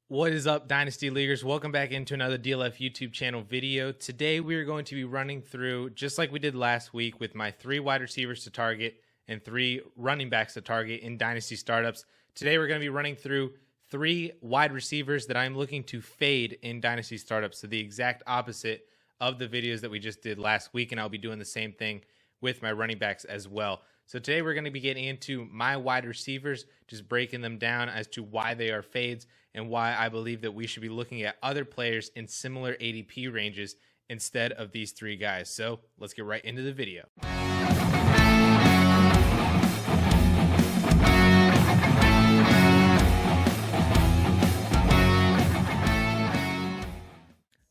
What is up, Dynasty Leaguers? Welcome back into another DLF YouTube channel video. Today we are going to be running through, just like we did last week, with my 3 wide receivers to target and 3 running backs to target in Dynasty startups. Today we're going to be running through 3 wide receivers that I'm looking to fade in Dynasty startups. So the exact opposite of the videos that we just did last week, and I'll be doing the same thing with my running backs as well. So today we're going to be getting into my wide receivers, just breaking them down as to why they are fades and why I believe that we should be looking at other players in similar ADP ranges instead of these 3 guys. So let's get right into the video.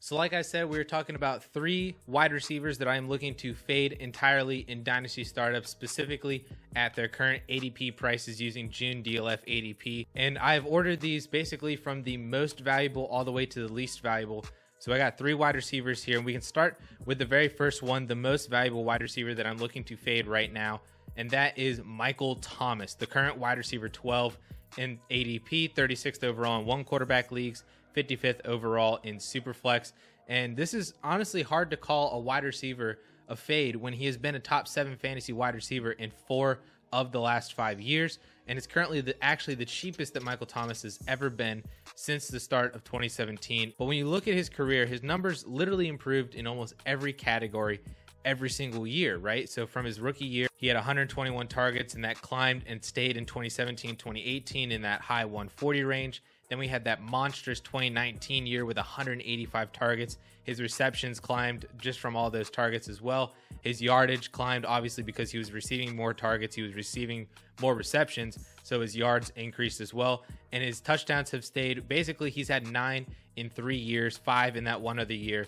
So like I said, we were talking about 3 wide receivers that I'm looking to fade entirely in Dynasty startups, specifically at their current ADP prices using June DLF ADP. And I've ordered these basically from the most valuable all the way to the least valuable. So I got 3 wide receivers here, and we can start with the very first one, the most valuable wide receiver that I'm looking to fade right now. And that is Michael Thomas, the current wide receiver 12 in ADP, 36th overall in 1 quarterback leagues, 55th overall in Superflex. And this is honestly hard to call a wide receiver a fade when he has been a top 7 fantasy wide receiver in 4 of the last 5 years. And it's currently actually the cheapest that Michael Thomas has ever been since the start of 2017. But when you look at his career, his numbers literally improved in almost every category every single year, right? So from his rookie year, he had 121 targets, and that climbed and stayed in 2017, 2018 in that high 140 range. Then we had that monstrous 2019 year with 185 targets. His receptions climbed just from all those targets as well. His yardage climbed, obviously, because he was receiving more targets. He was receiving more receptions, so his yards increased as well. And his touchdowns have stayed. Basically, he's had 9 in 3 years, 5 in that one other year,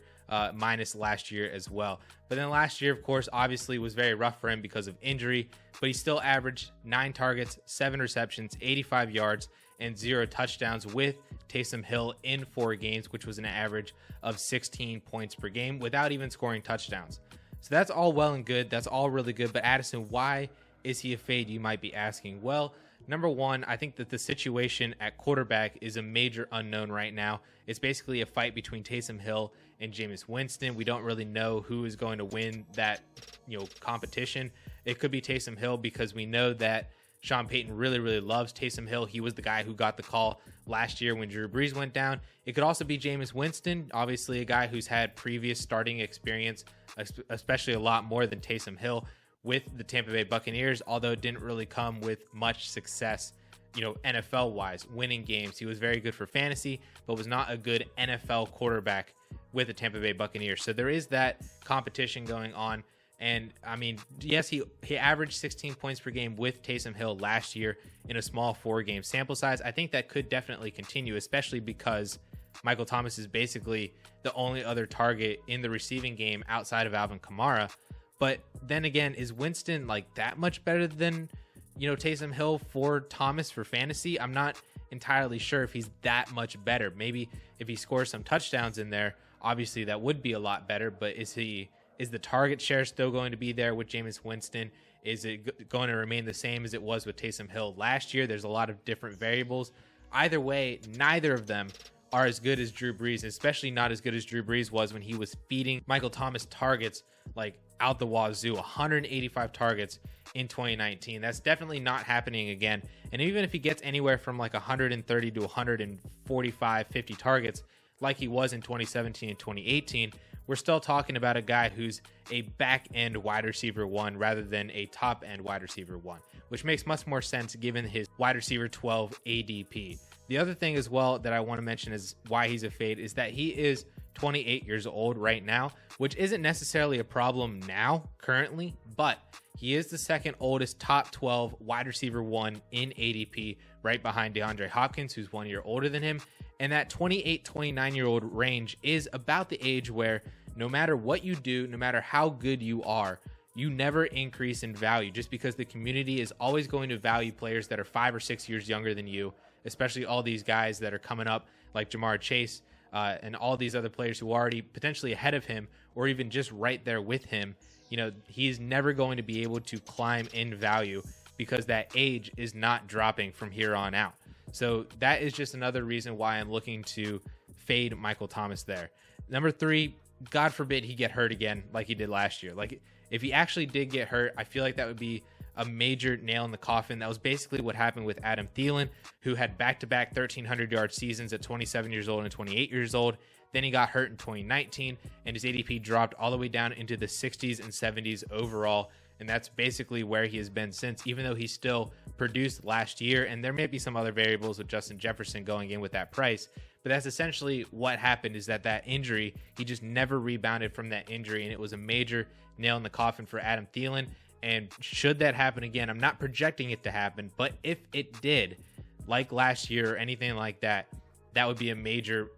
minus last year as well. But then last year, of course, obviously was very rough for him because of injury, but he still averaged 9 targets, 7 receptions, 85 yards, and 0 touchdowns with Taysom Hill in 4 games, which was an average of 16 points per game without even scoring touchdowns. So that's all well and good. That's all really good. But Addison, why is he a fade, you might be asking? Well, number one, I think that the situation at quarterback is a major unknown right now. It's basically a fight between Taysom Hill and Jameis Winston. We don't really know who is going to win that, competition. It could be Taysom Hill because we know that Sean Payton really loves Taysom Hill. He was the guy who got the call last year when Drew Brees went down. It could also be Jameis Winston, obviously a guy who's had previous starting experience, especially a lot more than Taysom Hill with the Tampa Bay Buccaneers, although it didn't really come with much success, NFL-wise, winning games. He was very good for fantasy, but was not a good NFL quarterback with the Tampa Bay Buccaneers. So there is that competition going on. And I mean, yes, he averaged 16 points per game with Taysom Hill last year in a small 4-game sample size. I think that could definitely continue, especially because Michael Thomas is basically the only other target in the receiving game outside of Alvin Kamara. But then again, is Winston like that much better than, Taysom Hill for Thomas for fantasy? I'm not entirely sure if he's that much better. Maybe if he scores some touchdowns in there, obviously that would be a lot better. But is the target share still going to be there with Jameis Winston? Is it going to remain the same as it was with Taysom Hill last year? There's a lot of different variables. Either way, neither of them are as good as Drew Brees, especially not as good as Drew Brees was when he was feeding Michael Thomas targets like out the wazoo, 185 targets in 2019. That's definitely not happening again. And even if he gets anywhere from like 130 to 145, 50 targets like he was in 2017 and 2018, we're still talking about a guy who's a back-end wide receiver 1 rather than a top-end wide receiver 1, which makes much more sense given his wide receiver 12 ADP. The other thing as well that I want to mention is why he's a fade is that he is 28 years old right now, which isn't necessarily a problem now, currently, but he is the second oldest top 12 wide receiver 1 in ADP, right behind DeAndre Hopkins, who's 1 year older than him. And that 28, 29-year-old range is about the age where no matter what you do, no matter how good you are, you never increase in value just because the community is always going to value players that are 5 or 6 years younger than you, especially all these guys that are coming up like Jamar Chase and all these other players who are already potentially ahead of him or even just right there with him. He's never going to be able to climb in value because that age is not dropping from here on out. So that is just another reason why I'm looking to fade Michael Thomas there. Number 3, God forbid he get hurt again like he did last year. Like, if he actually did get hurt, I feel like that would be a major nail in the coffin. That was basically what happened with Adam Thielen, who had back-to-back 1,300-yard seasons at 27 years old and 28 years old. Then he got hurt in 2019, and his ADP dropped all the way down into the 60s and 70s overall. And that's basically where he has been since, even though he still produced last year. And there may be some other variables with Justin Jefferson going in with that price. But that's essentially what happened, is that injury, he just never rebounded from that injury. And it was a major nail in the coffin for Adam Thielen. And should that happen again, I'm not projecting it to happen, but if it did, like last year or anything like that, that would be a major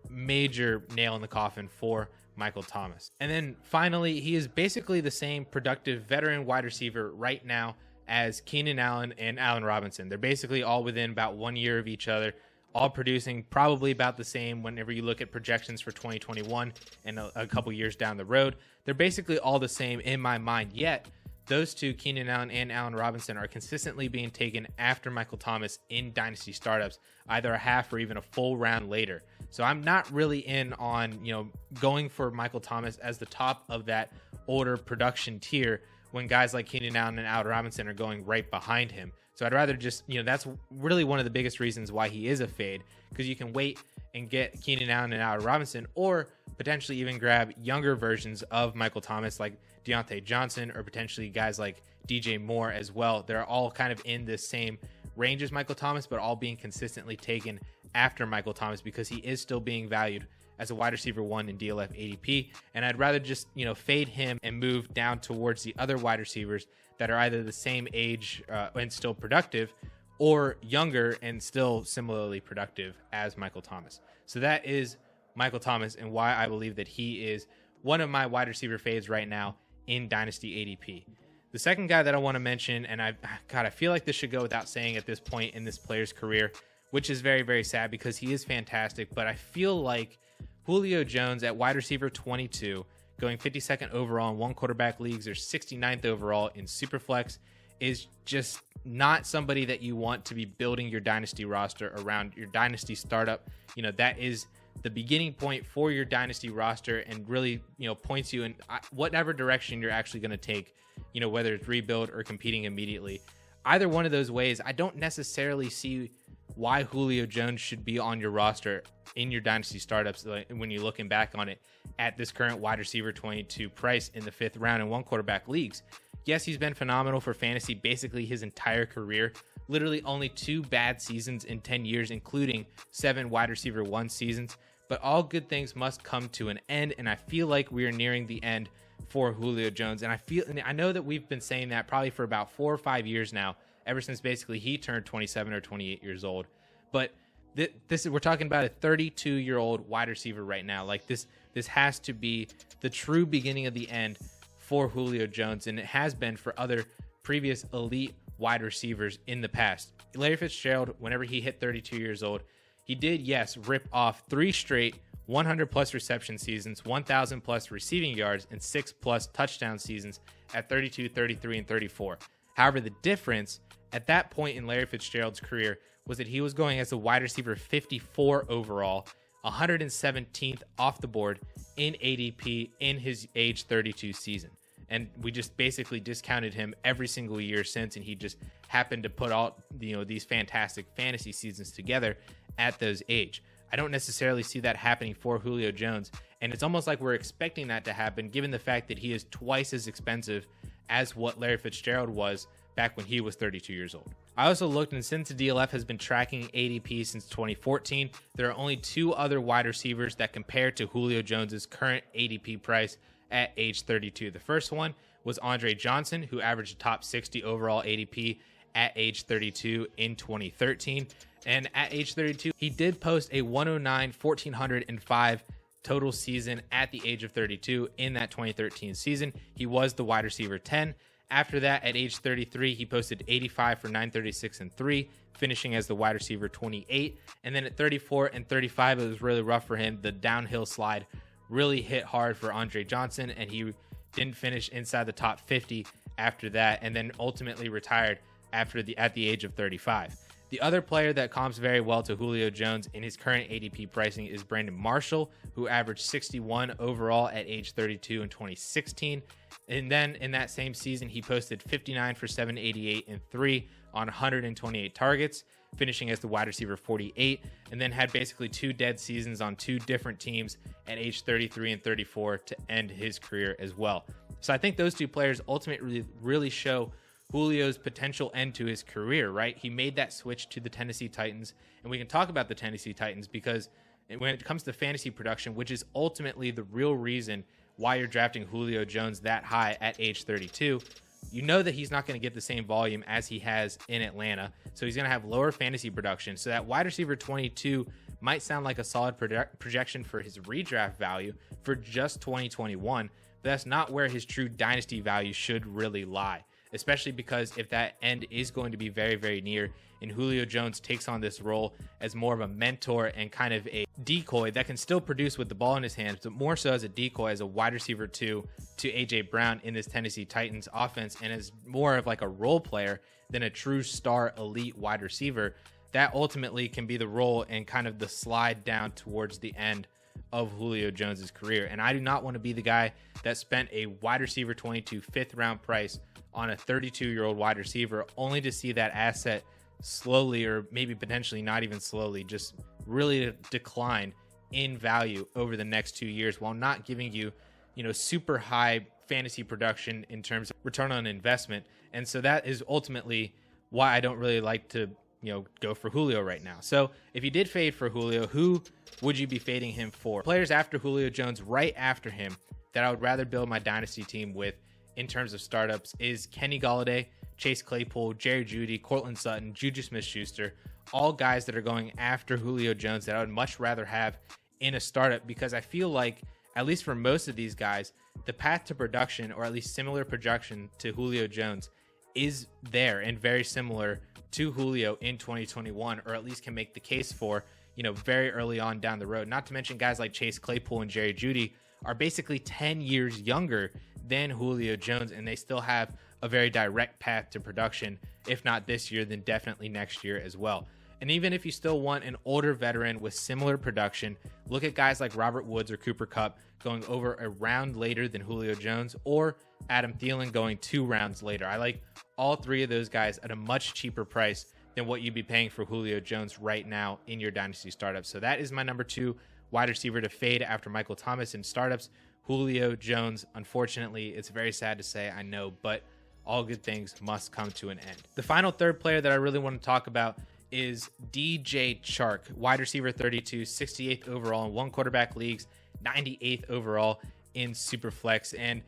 nail in the coffin for Michael Thomas. And then finally, he is basically the same productive veteran wide receiver right now as Keenan Allen and Allen Robinson. They're basically all within about 1 year of each other, all producing probably about the same whenever you look at projections for 2021 and a couple years down the road. They're basically all the same in my mind, yet those two, Keenan Allen and Allen Robinson, are consistently being taken after Michael Thomas in Dynasty startups, either a half or even a full round later. So I'm not really in on, going for Michael Thomas as the top of that older production tier when guys like Keenan Allen and Allen Robinson are going right behind him. So I'd rather just, that's really one of the biggest reasons why he is a fade, because you can wait and get Keenan Allen and Allen Robinson, or potentially even grab younger versions of Michael Thomas like Deontay Johnson, or potentially guys like DJ Moore as well. They're all kind of in this same range as Michael Thomas, but all being consistently taken after Michael Thomas, because he is still being valued as a wide receiver 1 in DLF ADP. And I'd rather just, fade him and move down towards the other wide receivers that are either the same age and still productive, or younger and still similarly productive as Michael Thomas. So that is Michael Thomas and why I believe that he is one of my wide receiver fades right now in Dynasty ADP. The second guy that I want to mention, and I feel like this should go without saying at this point in this player's career, which is very, very sad because he is fantastic, but I feel like Julio Jones at wide receiver 22, going 52nd overall in one quarterback leagues or 69th overall in Superflex, is just not somebody that you want to be building your Dynasty roster around, your Dynasty startup. That is the beginning point for your Dynasty roster, and really, points you in whatever direction you're actually going to take, whether it's rebuild or competing immediately. Either one of those ways, I don't necessarily see why Julio Jones should be on your roster in your Dynasty startups when you're looking back on it at this current wide receiver 22 price in the 5th round in one quarterback leagues. Yes, he's been phenomenal for fantasy basically his entire career. Literally only 2 bad seasons in 10 years, including 7 wide receiver 1 seasons. But all good things must come to an end, and I feel like we are nearing the end for Julio Jones. And I know that we've been saying that probably for about 4 or 5 years now, ever since basically he turned 27 or 28 years old. But we're talking about a 32-year-old wide receiver right now. Like this has to be the true beginning of the end for Julio Jones, and it has been for other previous elite wide receivers in the past. Larry Fitzgerald, whenever he hit 32 years old, he did, yes, rip off 3 straight 100-plus reception seasons, 1,000-plus receiving yards, and 6-plus touchdown seasons at 32, 33, and 34. However, the difference at that point in Larry Fitzgerald's career was that he was going as a wide receiver 54 overall, 117th off the board in ADP in his age 32 season. And we just basically discounted him every single year since, and he just happened to put all these fantastic fantasy seasons together at those age. I don't necessarily see that happening for Julio Jones, and it's almost like we're expecting that to happen given the fact that he is twice as expensive as what Larry Fitzgerald was back when he was 32 years old. I also looked, and since the DLF has been tracking ADP since 2014, there are only 2 other wide receivers that compare to Julio Jones's current ADP price at age 32. The first one was Andre Johnson, who averaged a top 60 overall ADP at age 32 in 2013. And at age 32, he did post a 109, 1,405 total season at the age of 32 in that 2013 season. He was the wide receiver 10. After that, at age 33, he posted 85 for 936 and 3, finishing as the wide receiver 28. And then at 34 and 35, it was really rough for him. The downhill slide really hit hard for Andre Johnson, and he didn't finish inside the top 50 after that, and then ultimately retired at the age of 35. The other player that comps very well to Julio Jones in his current ADP pricing is Brandon Marshall, who averaged 61 overall at age 32 in 2016. And then in that same season, he posted 59 for 788 and 3 on 128 targets, finishing as the wide receiver 48, and then had basically 2 dead seasons on 2 different teams at age 33 and 34 to end his career as well. So I think those 2 players ultimately really show Julio's potential end to his career, right? He made that switch to the Tennessee Titans, and we can talk about the Tennessee Titans because when it comes to fantasy production, which is ultimately the real reason why you're drafting Julio Jones that high at age 32, you know that he's not going to get the same volume as he has in Atlanta. So he's going to have lower fantasy production. So that wide receiver 22 might sound like a solid projection for his redraft value for just 2021, but that's not where his true dynasty value should really lie, especially because if that end is going to be very, very near and Julio Jones takes on this role as more of a mentor and kind of a decoy that can still produce with the ball in his hands, but more so as a decoy, as a wide receiver 2 to AJ Brown in this Tennessee Titans offense, and as more of like a role player than a true star elite wide receiver, that ultimately can be the role and kind of the slide down towards the end of Julio Jones's career. And I do not want to be the guy that spent a wide receiver 22 5th round price on a 32-year-old wide receiver only to see that asset slowly, or maybe potentially not even slowly, just really decline in value over the next 2 years while not giving you, super high fantasy production in terms of return on investment. And so that is ultimately why I don't really like to, go for Julio right now. So if you did fade for Julio, who would you be fading him for? Players after Julio Jones, right after him, that I would rather build my dynasty team with in terms of startups is Kenny Golladay, Chase Claypool, Jerry Jeudy, Cortland Sutton, Juju Smith-Schuster, all guys that are going after Julio Jones that I would much rather have in a startup, because I feel like, at least for most of these guys, the path to production, or at least similar production to Julio Jones, is there and very similar to Julio in 2021, or at least can make the case for, very early on down the road. Not to mention guys like Chase Claypool and Jerry Jeudy are basically 10 years younger than Julio Jones, and they still have a very direct path to production, if not this year, then definitely next year as well. And even if you still want an older veteran with similar production, look at guys like Robert Woods or Cooper Kupp going over a round later than Julio Jones, or Adam Thielen going 2 rounds later. I like all 3 of those guys at a much cheaper price than what you'd be paying for Julio Jones right now in your dynasty startups. So that is my number 2 wide receiver to fade after Michael Thomas in startups, Julio Jones. Unfortunately, it's very sad to say, I know, but all good things must come to an end. The final third player that I really want to talk about is DJ Chark, wide receiver 32, 68th overall in 1 quarterback leagues, 98th overall in Superflex. And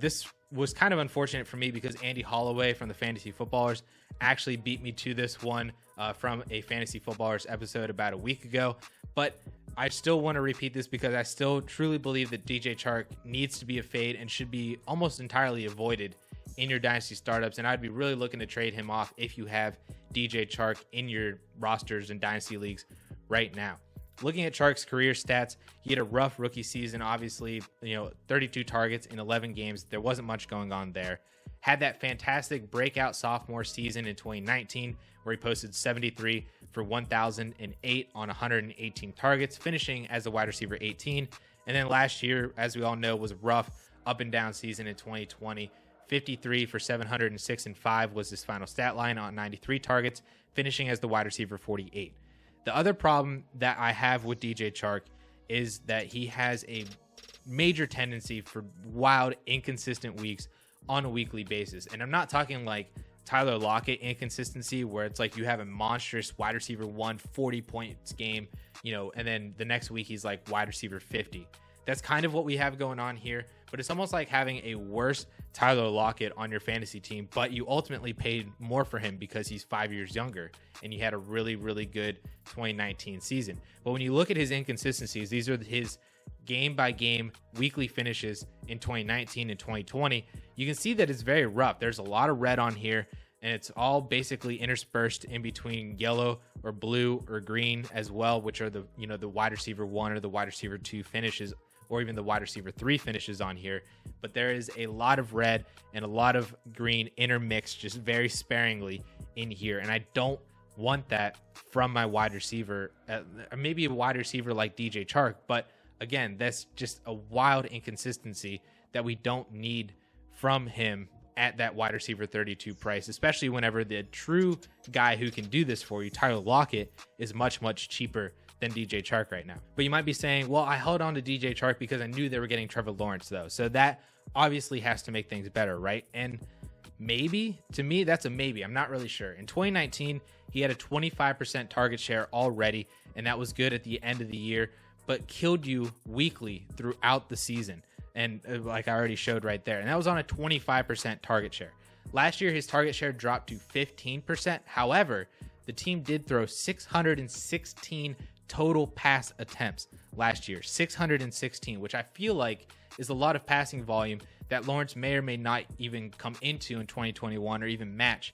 this was kind of unfortunate for me because Andy Holloway from the Fantasy Footballers actually beat me to this one from a Fantasy Footballers episode about a week ago. But I still want to repeat this because I still truly believe that DJ Chark needs to be a fade and should be almost entirely avoided in your dynasty startups. And I'd be really looking to trade him off if you have DJ Chark in your rosters and dynasty leagues right now. Looking at Chark's career stats, he had a rough rookie season, obviously, 32 targets in 11 games. There wasn't much going on there. Had that fantastic breakout sophomore season in 2019 where he posted 73 for 1,008 on 118 targets, finishing as a wide receiver 18. And then last year, as we all know, was a rough up and down season in 2020. 53 for 706 and 5 was his final stat line on 93 targets, finishing as the wide receiver 48. The other problem that I have with DJ Chark is that he has a major tendency for wild, inconsistent weeks on a weekly basis. And I'm not talking like Tyler Lockett inconsistency, where it's like you have a monstrous wide receiver 1 40 points game, and then the next week he's like wide receiver 50. That's kind of what we have going on here, but it's almost like having a worse Tyler Lockett on your fantasy team, but you ultimately paid more for him because he's 5 years younger and he had a really, really good 2019 season. But when you look at his inconsistencies, these are his game by game weekly finishes in 2019 and 2020. You can see that it's very rough. There's a lot of red on here, and it's all basically interspersed in between yellow or blue or green as well, which are the wide receiver 1 or the wide receiver 2 finishes, or even the wide receiver 3 finishes on here. But there is a lot of red and a lot of green intermixed just very sparingly in here. And I don't want that from my wide receiver, maybe a wide receiver like DJ Chark. But again, that's just a wild inconsistency that we don't need from him at that wide receiver 32 price, especially whenever the true guy who can do this for you, Tyler Lockett, is much, much cheaper than DJ Chark right now. But you might be saying, well, I held on to DJ Chark because I knew they were getting Trevor Lawrence though. So that obviously has to make things better, right? And maybe, to me, that's a maybe. I'm not really sure. In 2019, he had a 25% target share already, and that was good at the end of the year, but killed you weekly throughout the season. And like I already showed right there, and that was on a 25% target share. Last year, his target share dropped to 15%. However, the team did throw 616 total pass attempts last year, 616, which I feel like is a lot of passing volume that Lawrence may or may not even come into in 2021 or even match,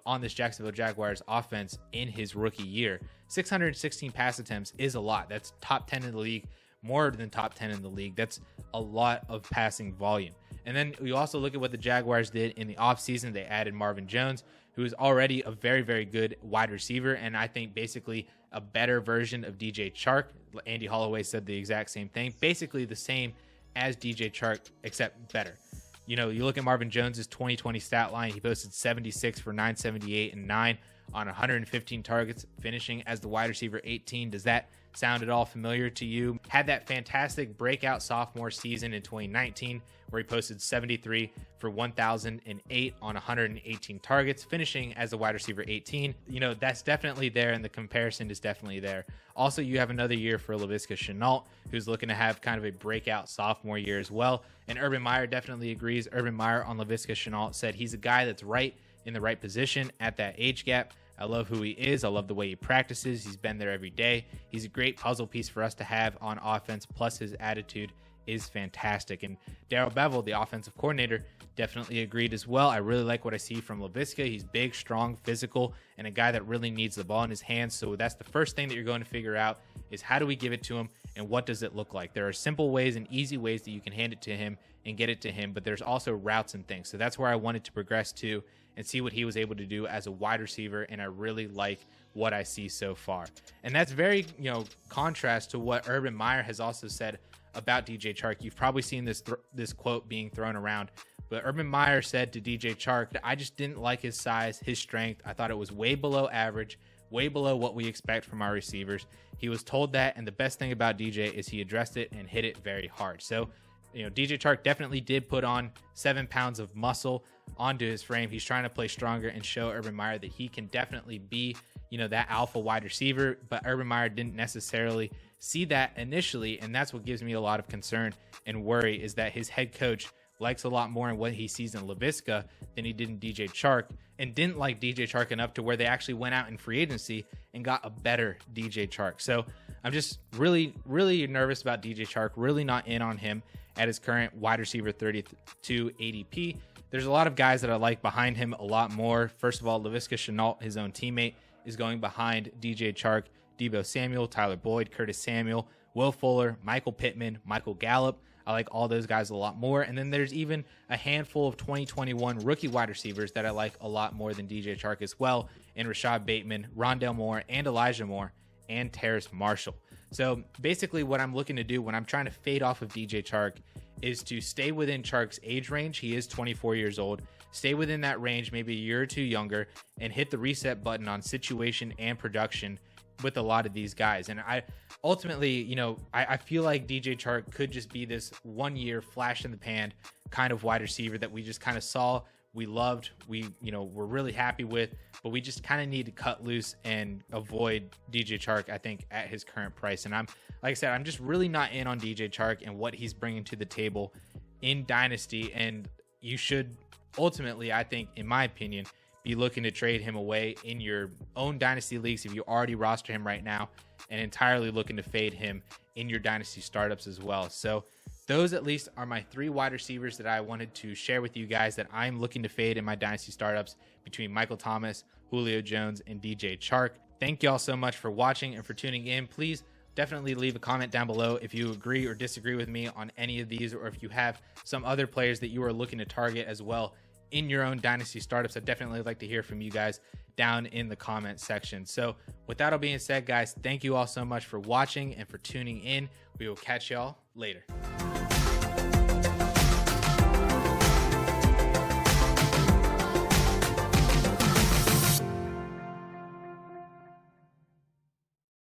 on this Jacksonville Jaguars offense in his rookie year. 616 pass attempts is a lot. That's top 10 in the league, more than top 10 in the league. That's a lot of passing volume. And then we also look at what the Jaguars did in the offseason. They added Marvin Jones, who is already a very, very good wide receiver, and I think basically a better version of DJ Chark. Andy Holloway said the exact same thing. Basically the same as DJ Chark, except better. You look at Marvin Jones's 2020 stat line. He posted 76 for 978 and 9 on 115 targets, finishing as the wide receiver 18. Does that sound at all familiar to you? Had that fantastic breakout sophomore season in 2019 where he posted 73 for 1,008 on 118 targets, finishing as a wide receiver 18. That's definitely there, and the comparison is definitely there. Also, you have another year for Laviska Shenault, who's looking to have kind of a breakout sophomore year as well. And Urban Meyer definitely agrees. Urban Meyer on Laviska Shenault said he's a guy that's right in the right position at that age gap. I love who he is. I love the way he practices. He's been there every day. He's a great puzzle piece for us to have on offense, plus his attitude is fantastic. And Darrell Bevell, the offensive coordinator, definitely agreed as well. I really like what I see from Laviska. He's big, strong, physical, and a guy that really needs the ball in his hands. So that's the first thing that you're going to figure out is how do we give it to him and what does it look like? There are simple ways and easy ways that you can hand it to him and get it to him, but there's also routes and things. So that's where I wanted to progress to and see what he was able to do as a wide receiver, and I really like what I see so far. And that's very, contrast to what Urban Meyer has also said about DJ Chark. You've probably seen this quote being thrown around, but Urban Meyer said to DJ Chark, I just didn't like his size, his strength. I thought it was way below average, way below what we expect from our receivers. He was told that, and the best thing about DJ is he addressed it and hit it very hard. So, DJ Chark definitely did put on 7 pounds of muscle onto his frame. He's trying to play stronger and show Urban Meyer that he can definitely be, that alpha wide receiver, but Urban Meyer didn't necessarily see that initially, and that's what gives me a lot of concern and worry, is that his head coach likes a lot more in what he sees in Laviska than he did in DJ Chark, and didn't like DJ Chark enough to where they actually went out in free agency and got a better DJ Chark. So I'm just really, really nervous about DJ Chark, really not in on him at his current wide receiver 32 ADP. There's a lot of guys that I like behind him a lot more. First of all, Laviska Shenault, his own teammate, is going behind DJ Chark, Deebo Samuel, Tyler Boyd, Curtis Samuel, Will Fuller, Michael Pittman, Michael Gallup. I like all those guys a lot more. And then there's even a handful of 2021 rookie wide receivers that I like a lot more than DJ Chark as well, and Rashad Bateman, Rondale Moore, and Elijah Moore, and Terrace Marshall. So basically what I'm looking to do when I'm trying to fade off of DJ Chark is to stay within Chark's age range. He is 24 years old. Stay within that range, maybe a year or two younger, and hit the reset button on situation and production with a lot of these guys. And I ultimately, I feel like DJ Chark could just be this 1 year flash in the pan kind of wide receiver that we just kind of saw, we loved, we're really happy with, but we just kind of need to cut loose and avoid DJ Chark, I think, at his current price. And like I said, I'm just really not in on DJ Chark and what he's bringing to the table in Dynasty. And you should ultimately, I think, in my opinion, be looking to trade him away in your own Dynasty leagues if you already roster him right now, and entirely looking to fade him in your Dynasty startups as well. So those at least are my 3 wide receivers that I wanted to share with you guys that I'm looking to fade in my Dynasty startups between Michael Thomas, Julio Jones, and DJ Chark. Thank you all so much for watching and for tuning in. Please definitely leave a comment down below if you agree or disagree with me on any of these, or if you have some other players that you are looking to target as well in your own Dynasty startups. I'd definitely like to hear from you guys down in the comment section. So with that all being said, guys, thank you all so much for watching and for tuning in. We will catch y'all later.